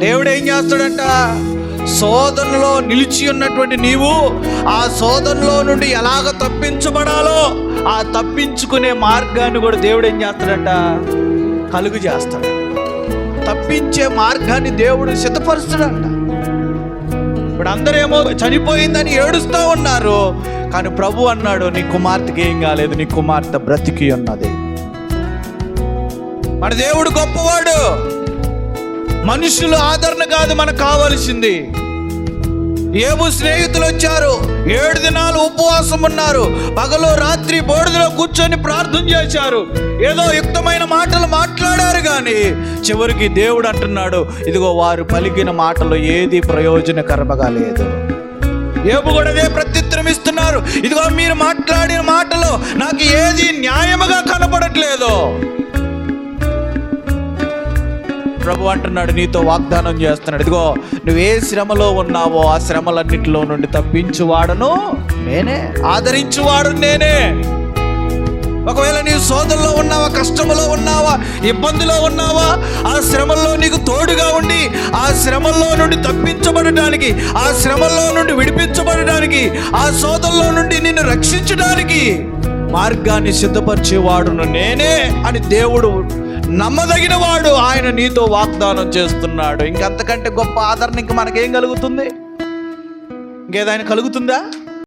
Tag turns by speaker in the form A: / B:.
A: దేవుడు ఏం చేస్తాడంట? శోధనలో నిలిచి ఉన్నటువంటి నీవు ఆ శోధనలో నుండి ఎలాగ తప్పించబడాలో ఆ తప్పించుకునే మార్గాన్ని కూడా దేవుడు ఏం చేస్తాడంట? కలుగు చేస్తాడు. తప్పించే మార్గాన్ని దేవుడు సిద్ధపరుస్తాడంట. ఇప్పుడు అందరేమో చనిపోయిందని ఏడుస్తూ ఉన్నారు, కానీ ప్రభు అన్నాడు, నీ కుమార్తెకి ఏం కాలేదు, నీ కుమార్తె బ్రతికి ఉన్నది. మన దేవుడు గొప్పవాడు. మనుషుల ఆదరణ కాదు మనకు కావలసింది. యోబు స్నేహితులు వచ్చారు, 7 దినాలు ఉపవాసం ఉన్నారు, పగలు రాత్రి బోడిదలో కూర్చొని ప్రార్థన చేశారు, ఏదో యుక్తమైన మాటలు మాట్లాడారు, కానీ చివరికి దేవుడు అంటున్నాడు, ఇదిగో వారు పలికిన మాటలు ఏది ప్రయోజనకరంగా లేదు. యోబు కూడా అదే ప్రత్యుత్తరం ఇస్తున్నారు, ఇదిగో మీరు మాట్లాడిన మాటలు నాకు ఏది న్యాయముగా కనపడట్లేదు. ప్రభు అంటున్నాడు, నీతో వాగ్దానం చేస్తున్నాడు, ఇదిగో నువ్వు ఏ శ్రమలో ఉన్నావో ఆ శ్రమలన్నింటిలో నుండి తప్పించువాడను నేనే, ఆదరించువాడు నేనే. ఒకవేళ నీవు శోధనలో ఉన్నావా, కష్టంలో ఉన్నావా, ఇబ్బందిలో ఉన్నావా, ఆ శ్రమల్లో నీకు తోడుగా ఉండి ఆ శ్రమల్లో నుండి తప్పించబడటానికి, ఆ శ్రమల్లో నుండి విడిపించబడటానికి, ఆ శోధనలో నుండి నిన్ను రక్షించడానికి మార్గాన్ని సిద్ధపరిచేవాడును నేనే అని దేవుడు నమ్మదగిన వాడు. ఆయన నీతో వాగ్దానం చేస్తున్నాడు. ఇంకంతకంటే గొప్ప ఆదరణ ఇంక మనకేం కలుగుతుంది? ఇంకేదైనా కలుగుతుందా?